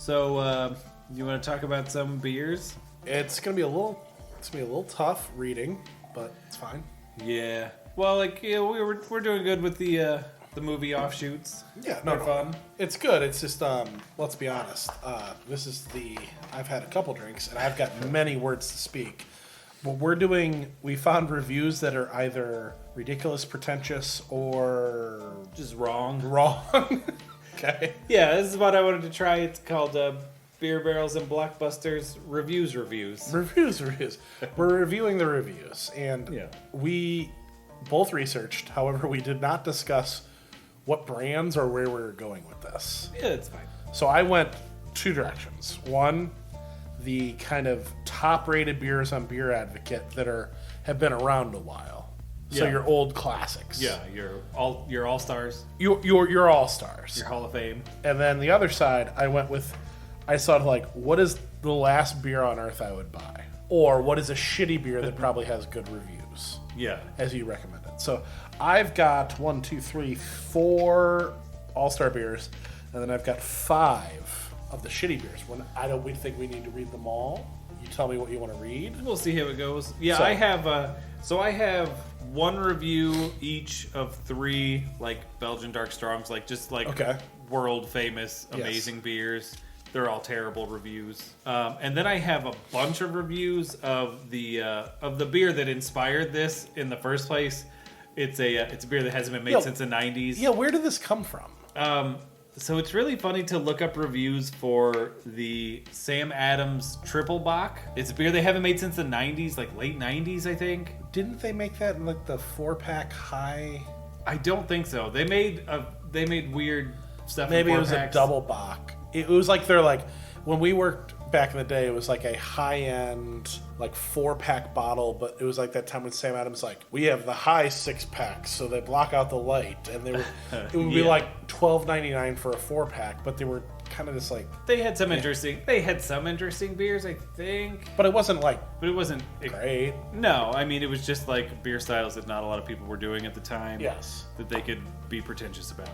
So, you want to talk about some beers? It's gonna be a little tough reading, but it's fine. Yeah. Well, we're doing good with the movie offshoots. Yeah, They're fun. It's good. It's just let's be honest. I've had a couple drinks and I've got many words to speak. But we found reviews that are either ridiculous, pretentious, or Just wrong. wrong. Okay. Yeah, this is what I wanted to try. It's called Beer Barrels and Blockbusters Reviews. Reviews. We're reviewing the reviews, and Yeah. we both researched. However, we did not discuss what brands or where we were going with this. Yeah, it's fine. So I went two directions. One, the kind of top-rated beers on Beer Advocate that have been around a while. So Yeah. your old classics. Yeah, your all-stars, Your all-stars. your Hall of Fame. And then the other side, I saw like, what is the last beer on earth I would buy? Or what is a shitty beer that probably has good reviews, Yeah. as you recommended. So I've got 4 all-star beers, and then I've got 5 of the shitty beers. We think we need to read them all. You tell me what you want to read. We'll see how it goes. Yeah, So- I have one review each of 3 Belgian dark strongs, Okay. world famous amazing beers. They're all terrible reviews. And then I have a bunch of reviews of the beer that inspired this in the first place. It's a beer that hasn't been made since the 90s. Yeah, where did this come from? So it's really funny to look up reviews for the Sam Adams Triple Bock. It's a beer they haven't made since the 90s, late 90s, I think. Didn't they make that in the 4-pack high? I don't think so. They made weird stuff. Maybe in it was 4-packs. a double Bach. It was when we worked back in the day, it was like a high-end 4-pack bottle, but it was like that time when Sam Adams we have the high 6-packs, so they block out the light, and it would be like $12.99 for a 4-pack, but they were kind of just They had some interesting beers, I think. but it wasn't But it wasn't great. No, I mean it was just beer styles that not a lot of people were doing at the time. Yes. That they could be pretentious about.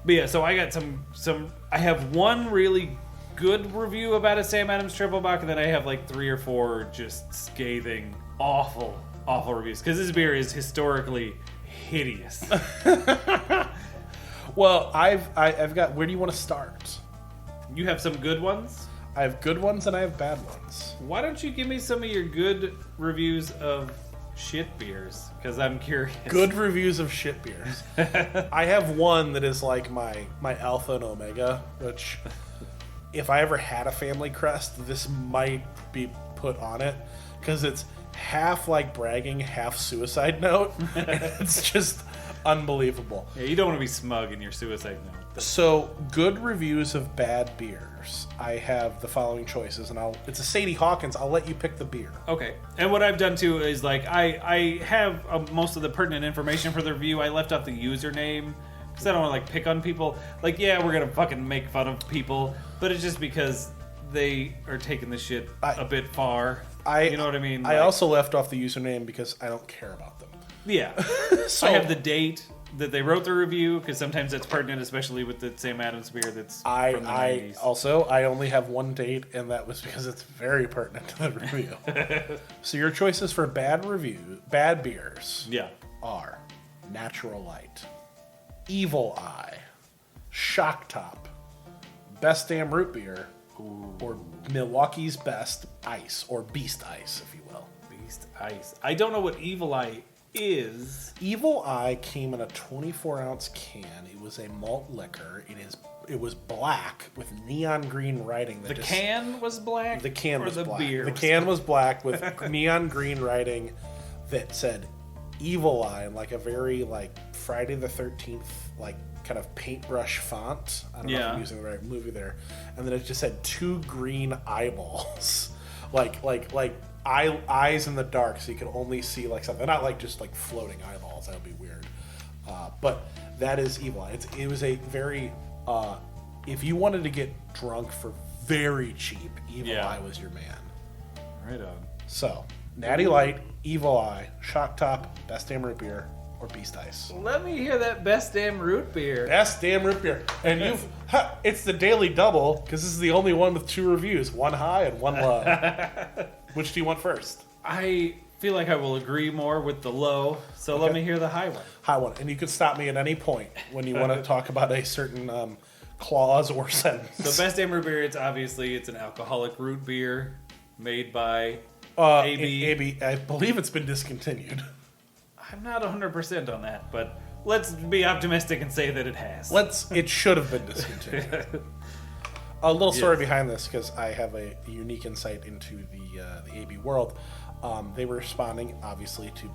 But yeah, so I got some. I have one really good review about a Sam Adams Triple Bock, and then I have 3 or 4 just scathing, awful reviews because this beer is historically hideous. Well, I've got. Where do you want to start? You have some good ones. I have good ones and I have bad ones. Why don't you give me some of your good reviews of shit beers? Because I'm curious. Good reviews of shit beers. I have one that is my alpha and omega, which if I ever had a family crest, this might be put on it because it's half bragging, half suicide note. It's just unbelievable. Yeah, you don't want to be smug in your suicide note. So, good reviews of bad beers. I have the following choices, and it's a Sadie Hawkins. I'll let you pick the beer. Okay. And what I've done too is I have most of the pertinent information for the review. I left out the username because I don't want to pick on people. Yeah, we're gonna fucking make fun of people, but it's just because they are taking the shit a bit far. You know what I mean? I also left off the username because I don't care about them. Yeah. So I have the date that they wrote the review because sometimes that's pertinent, especially with the Sam Adams beer that's from the 90s. I only have one date, and that was because it's very pertinent to the review. So your choices for bad beers are Natural Light, Evil Eye, Shock Top, Best Damn Root Beer, or Milwaukee's Best Ice, or Beast Ice, if you will. Beast Ice. I don't know what Evil Eye is. Evil Eye came in a 24-ounce can. It was a malt liquor. It was black with neon green writing. The can was black? The can was black. Beer the can was black with neon green writing that said Evil Eye in a very Friday the 13th kind of paintbrush font. I don't know if I'm using the right movie there. And then it just said 2 green eyeballs. Eyes in the dark, so you can only see something. Not just floating eyeballs. That would be weird. But that is Evil Eye. It was a very... if you wanted to get drunk for very cheap, Evil Eye was your man. Right on. So, Natty Light, Evil Eye, Shock Top, Best Damn Root Beer, or Beast Ice? Let me hear that best damn root beer. Best damn root beer. And it's the daily double, because this is the only one with 2 reviews. One high and one low. Which do you want first? I feel like I will agree more with the low, so let me hear the high one. High one. And you can stop me at any point when you want to talk about a certain clause or sentence. So best damn root beer, it's an alcoholic root beer made by AB. AB. I believe it's been discontinued. I'm not 100% on that, but let's be optimistic and say that it has. It should have been discontinued. A little story behind this, because I have a unique insight into the AB world. They were responding, obviously, to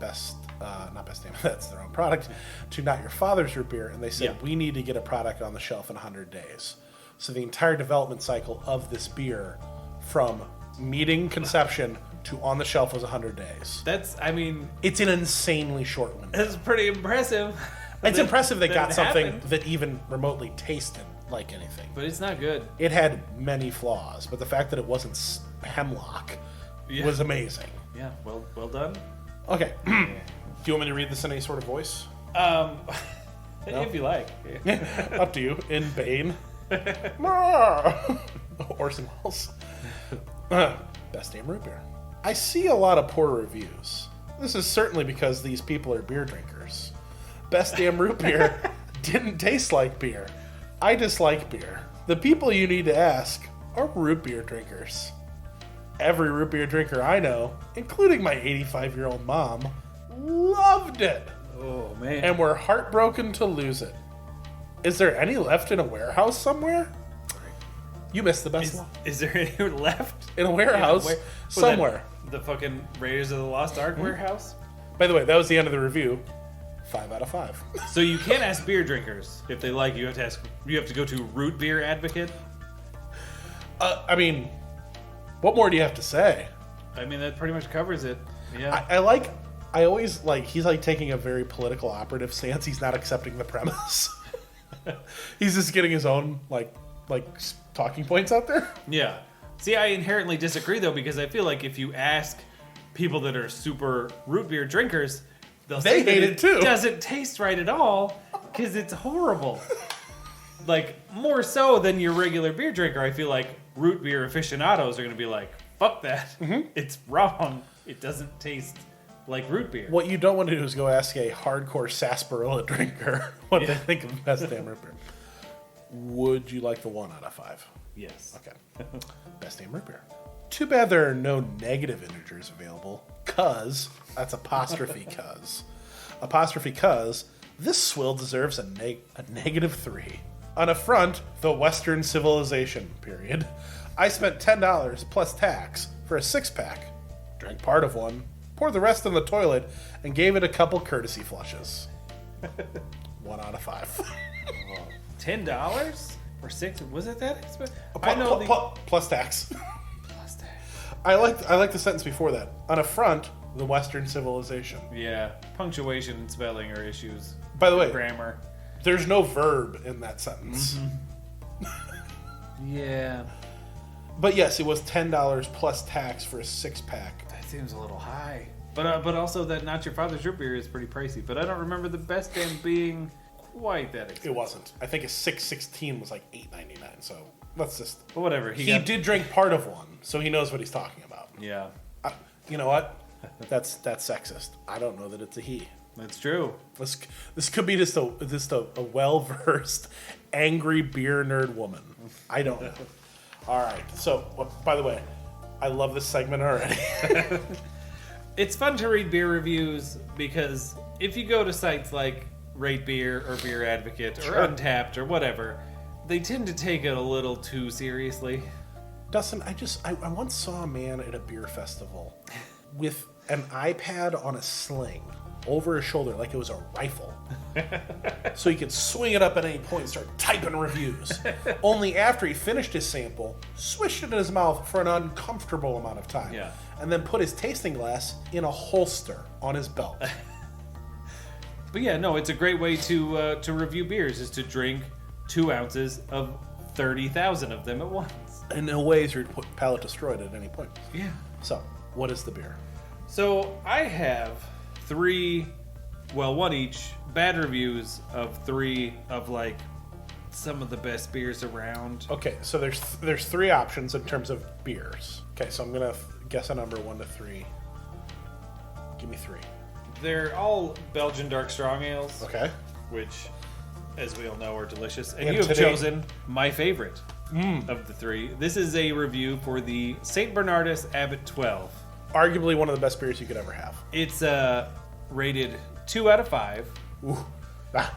not Best Damn, that's their own product, to Not Your Father's Root Beer, and they said, we need to get a product on the shelf in 100 days. So the entire development cycle of this beer, from meeting conception to on the shelf, was 100 days. It's an insanely short window. It's pretty impressive. It's impressive they got something that even remotely tasted like anything. But it's not good. It had many flaws, but the fact that it wasn't hemlock was amazing. Yeah, well done. Okay. Do you want me to read this in any sort of voice? No? If you like. Up to you. In Bane. Orson Welles. Best damn root beer. I see a lot of poor reviews. This is certainly because these people are beer drinkers. Best damn root beer didn't taste like beer. I dislike beer. The people you need to ask are root beer drinkers. Every root beer drinker I know, including my 85-year-old mom, loved it. Oh, man. And were heartbroken to lose it. Is there any left in a warehouse somewhere? You missed the best one. Is there any left? In a warehouse somewhere. The fucking Raiders of the Lost Ark warehouse? By the way, that was the end of the review. 5 out of 5. So you can't ask beer drinkers if they like you. You have to go to Root Beer Advocate. What more do you have to say? That pretty much covers it. Yeah. I always like, he's like taking a very political operative stance. He's not accepting the premise. He's just getting his own like talking points out there. Yeah. See, I inherently disagree though, because I feel like if you ask people that are super root beer drinkers, they hate it too. Doesn't taste right at all because it's horrible. Like, more so than your regular beer drinker, I feel like root beer aficionados are going to be like, fuck that. Mm-hmm. It's wrong. It doesn't taste like root beer. What you don't want to do is go ask a hardcore sarsaparilla drinker what they think of the best damn root beer. Would you like the 1 out of 5? Yes. Okay. Best damn root beer. Too bad there are no negative integers available, cuz, that's apostrophe cuz. Apostrophe cuz, this swill deserves a -3. On affront, the Western civilization, period. I spent $10 plus tax for a 6-pack, drank part of one, poured the rest in the toilet, and gave it a couple courtesy flushes. 1 out of 5. $10 for 6? Was it that expensive? Plus tax. Plus tax. I like the sentence before that. On affront, the Western civilization. Yeah, punctuation and spelling are issues. By the way, grammar. There's no verb in that sentence. Mm-hmm. Yeah. But yes, it was $10 plus tax for a 6-pack. That seems a little high. But also that Not Your Father's Root Beer is pretty pricey. But I don't remember the best damn being quite that expensive. It wasn't. I think a 616 was like $8.99. So let's just. But whatever. He did drink part of one, so he knows what he's talking about. Yeah. You know what? That's sexist. I don't know that it's a he. That's true. This could be just a well-versed, angry beer nerd woman. I don't know. All right. So, by the way, I love this segment already. It's fun to read beer reviews because if you go to sites like Rate Beer or Beer Advocate or Untapped or whatever, they tend to take it a little too seriously. Dustin, I once saw a man at a beer festival with an iPad on a sling over his shoulder like it was a rifle. So he could swing it up at any point and start typing reviews. Only after he finished his sample, swished it in his mouth for an uncomfortable amount of time. Yeah. And then put his tasting glass in a holster on his belt. But yeah, no, it's a great way to review beers, is to drink 2 ounces of 30,000 of them at once. And no way is your palate destroyed at any point. Yeah. So, what is the beer? So, I have 3 well, one each, bad reviews of 3 of like some of the best beers around. Okay, so there's 3 options in terms of beers. Okay, so I'm gonna guess a number 1 to 3. Give me 3. They're all Belgian dark strong ales. Okay. Which, as we all know, are delicious. And And you have today- chosen my favorite of the 3. This is a review for the St. Bernardus Abbot 12. Arguably one of the best beers you could ever have. It's rated 2 out of 5, Ooh, not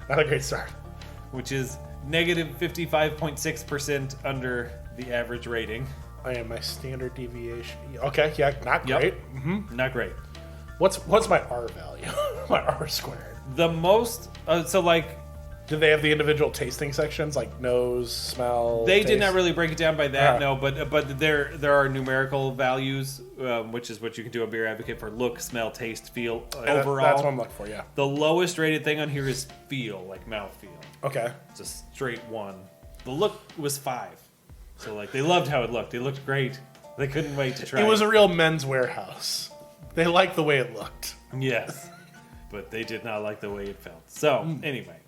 a great start. which is negative 55.6% under the average rating. I am my standard deviation. Okay, yeah, not Yep. great. Not great. What's my R value? My R squared. The most, so like, Do they have the individual tasting sections like nose, smell? they taste? did not really break it down by that, Uh-huh. no, but there are numerical values, which is what you can do a Beer Advocate for: look, smell, taste, feel, overall. That's what I'm looking for. Yeah. The lowest rated thing on here is feel, like mouth feel. Okay. It's a straight 1. The look was 5. So like they loved how it looked. It looked great. They couldn't wait to try It was a real men's warehouse. They liked the way it looked. Yes. But they did not like the way it felt. So, anyway,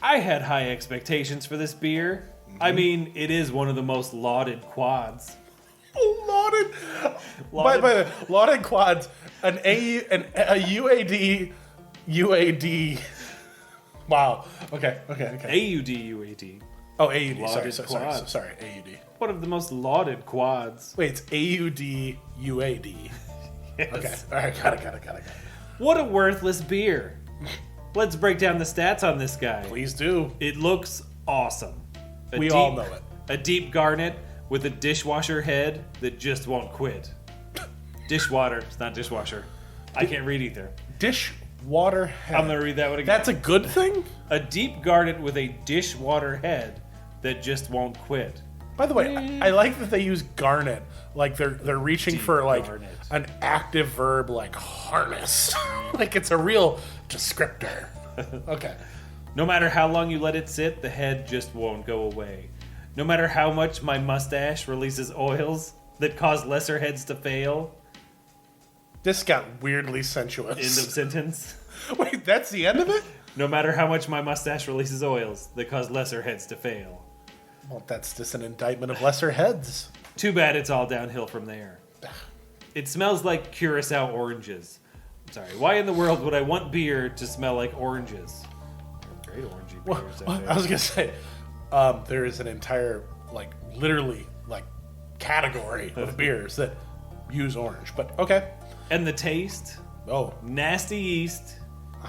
I had high expectations for this beer. I mean, it is one of the most lauded quads. Lauded. By the way, lauded quads. A UAD. Wow. Okay. AUD UAD. Oh, AUD. Lauded Sorry. quads. Sorry. AUD. One of the most lauded quads. Wait, it's AUD UAD. Yes. Okay. All right. Got it. What a worthless beer. Let's break down the stats on this guy. Please do. It looks awesome. We all know it. A deep garnet with a dishwasher head that just won't quit. Dishwater. It's not dishwasher. I can't read either. Dishwater head. I'm going to read that one again. That's a good thing? A deep garnet with a dishwater head that just won't quit. By the way, I like that they use garnet. Like they're reaching Deep for like garnet. an active verb like harness. Like it's a real descriptor. Okay. No matter how long you let it sit, the head just won't go away. No matter how much my mustache releases oils that cause lesser heads to fail. This got weirdly sensuous. End of sentence. Wait, that's the end of it? No matter how much my mustache releases oils that cause lesser heads to fail. Well, that's just an indictment of lesser heads. Too bad it's all downhill from there. It smells like Curacao oranges. I'm sorry, why in the world would I want beer to smell like oranges? Great orangey beers. Well, I was gonna say, there is an entire, like, literally, like, category of beers that use orange. But okay. And the taste, Oh, nasty yeast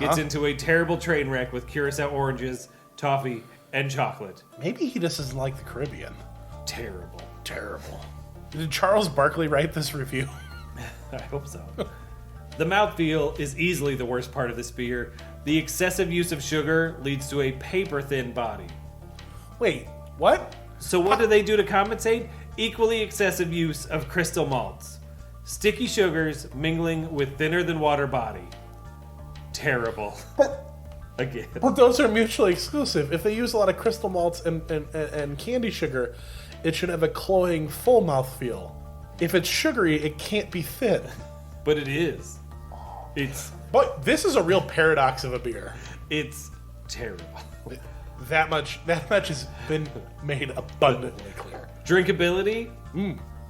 gets into a terrible train wreck with Curacao oranges, toffee, and chocolate. maybe he just doesn't like the Caribbean. Terrible. Terrible. Did Charles Barkley write this review? I hope so. The mouthfeel is easily the worst part of this beer. The excessive use of sugar leads to a paper-thin body. Wait, what? So what do they do to compensate? Equally excessive use of crystal malts. Sticky sugars mingling with thinner-than-water body. Terrible. Again. But those are mutually exclusive. If they use a lot of crystal malts and candy sugar, it should have a cloying, full mouthfeel. If it's sugary, it can't be thin. But it is. But this is a real paradox of a beer. It's terrible. That much has been made abundantly clear. Drinkability?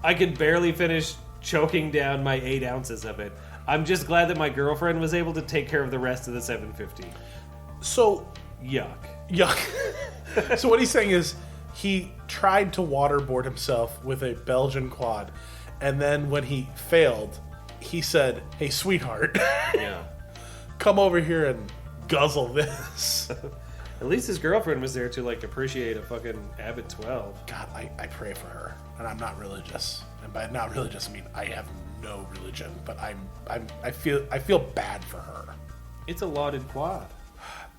I could barely finish choking down my 8 ounces of it. I'm just glad that my girlfriend was able to take care of the rest of the 750. So, Yuck. so what he's saying is he tried to waterboard himself with a Belgian quad, and then when he failed, he said, "Hey, sweetheart, Yeah. come over here and guzzle this." At least his girlfriend was there to like appreciate a fucking Abbott 12. God, I pray for her, and I'm not religious, and by not religious I mean I have no religion, but I feel bad for her. It's a lauded quad.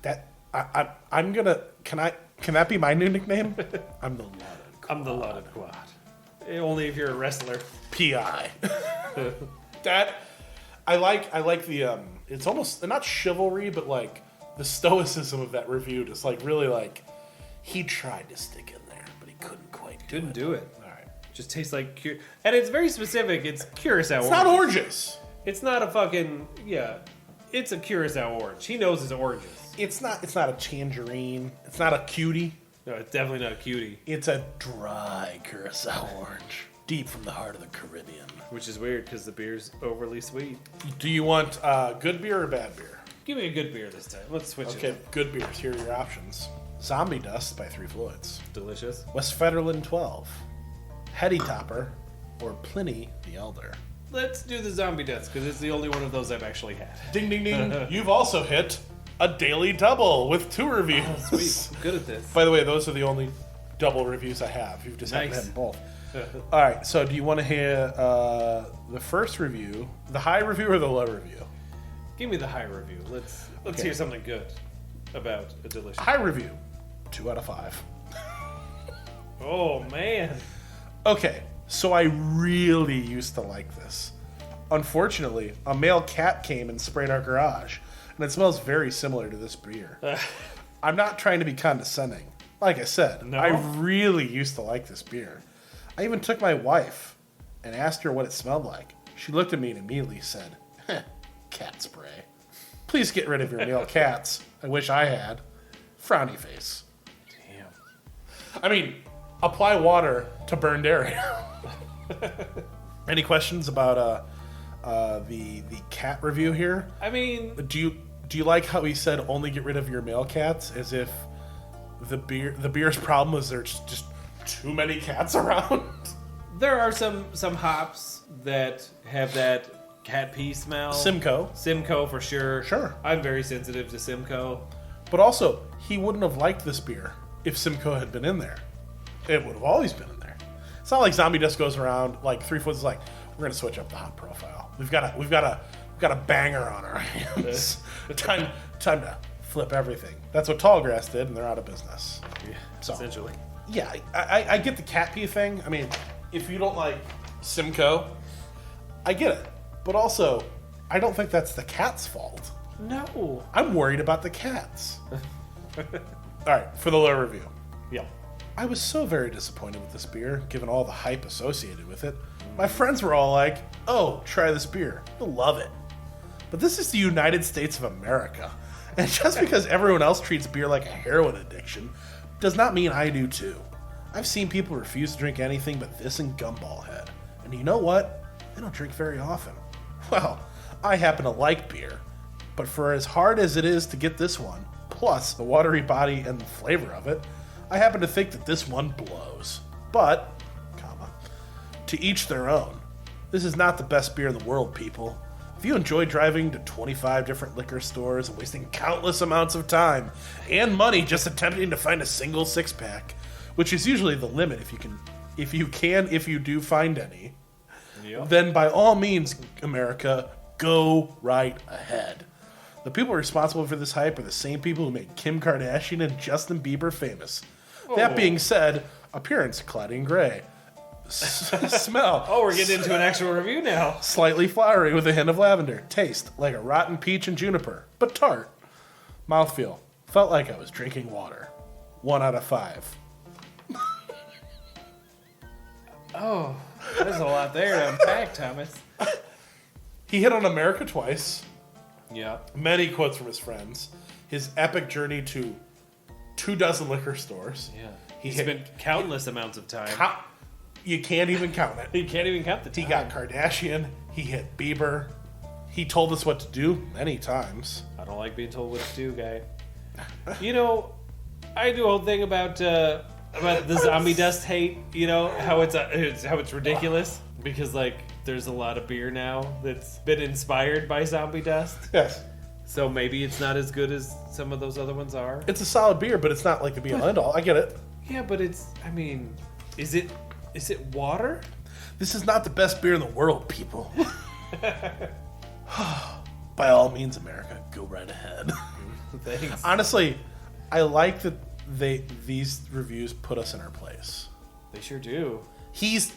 That I'm gonna can that be my new nickname? I'm the lauded quad. I'm the lauded quad. Only if you're a wrestler. PI. That I like the it's almost not chivalry, but like the stoicism of that review. Just like really like he tried to stick in there, but he couldn't quite do it. All right. Just tastes like and it's very specific. It's Curacao. It's not oranges. It's not a fucking it's a Curacao orange. He knows his oranges. It's not a tangerine. It's not a cutie. No, it's definitely not a cutie. It's a dry Curacao orange. Deep from the heart of the Caribbean. Which is weird because the beer's overly sweet. Do you want good beer or bad beer? Give me a good beer this time. Let's switch it. Okay, good beers. Here are your options. Zombie Dust by Three Floyds. Delicious. Westfederlin 12. Heady Topper or Pliny the Elder. Let's do the Zombie Dust because it's the only one of those I've actually had. Ding, ding, ding. You've also hit a daily double with 2 reviews. Oh, sweet. I'm good at this. By the way, those are the only double reviews I have. You've just happened to have both. All right, so do you want to hear the first review, the high review, or the low review? Give me the high review. Let's hear something good about a delicious. High review, 2 out of 5. Oh man. Okay, so I really used to like this. Unfortunately, a male cat came and sprayed our garage, and it smells very similar to this beer. I'm not trying to be condescending. Like I said, no? I really used to like this beer. I even took my wife and asked her what it smelled like. She looked at me and immediately said, cat spray. Please get rid of your male cats. I wish I had. Frowny face. Damn. I mean, apply water to burned area. Any questions about the cat review here? I mean, do you like how he said only get rid of your male cats, as if the beer's problem was there's just too many cats around? There are some hops that have that cat pee smell. Simcoe for sure. Sure. I'm very sensitive to Simcoe. But also, he wouldn't have liked this beer if Simcoe had been in there. It would have always been in there. It's not like Zombie Dust goes around like 3 Foods is like, we're gonna switch up the hop profile. We've got a banger on our hands. Time to flip everything. That's what Tallgrass did, and they're out of business. Yeah, so, essentially. Yeah, I get the cat pee thing. I mean, if you don't like Simcoe, I get it. But also, I don't think that's the cat's fault. No. I'm worried about the cats. All right, for the low review. Yeah. I was so very disappointed with this beer, given all the hype associated with it. My friends were all like, oh, try this beer. You'll love it. But this is the United States of America. And just because everyone else treats beer like a heroin addiction does not mean I do too. I've seen people refuse to drink anything but this and Gumball Head. And you know what? They don't drink very often. Well, I happen to like beer. But for as hard as it is to get this one, plus the watery body and the flavor of it, I happen to think that this one blows. But, to each their own. This is not the best beer in the world, people. If you enjoy driving to 25 different liquor stores and wasting countless amounts of time and money just attempting to find a single 6-pack, which is usually the limit if you do find any, yep, then by all means, America, go right ahead. The people responsible for this hype are the same people who made Kim Kardashian and Justin Bieber famous. Oh. That being said, appearance, cloudy and gray. Smell. Oh, we're getting into an actual review now. Slightly flowery with a hint of lavender. Taste, like a rotten peach and juniper, but tart. Mouthfeel, felt like I was drinking water. 1 out of 5. Oh, there's a lot there to unpack, Thomas. He hit on America twice. Yeah. Many quotes from his friends. His epic journey to 24 liquor stores. Yeah. He spent countless amounts of time. You can't even count it. You can't even count the time. He got Kardashian. He hit Bieber. He told us what to do many times. I don't like being told what to do, guy. You know, I do a whole thing about the Zombie Dust hate. You know how it's ridiculous because like there's a lot of beer now that's been inspired by Zombie Dust. Yes. So maybe it's not as good as some of those other ones are. It's a solid beer, but it's not like the be all end all. I get it. Yeah, but it's. I mean, is it water? This is not the best beer in the world, people. By all means, America, go right ahead. Thanks. Honestly, I like that these reviews put us in our place. They sure do. He's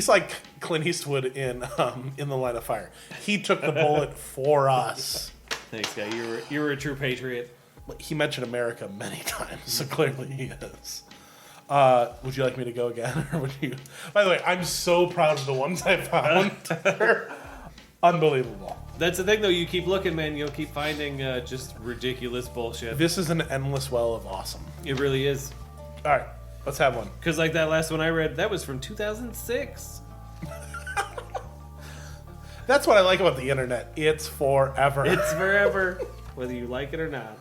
like Clint Eastwood in The Line of Fire. He took the bullet for us. Thanks, guy. You were a true patriot. He mentioned America many times, so clearly he is. Would you like me to go again, or would you? By the way, I'm so proud of the ones I found. They're unbelievable. That's the thing, though. You keep looking, man. You'll keep finding just ridiculous bullshit. This is an endless well of awesome. It really is. All right, let's have one. Because like that last one I read, that was from 2006. That's what I like about the internet. It's forever. It's forever, whether you like it or not.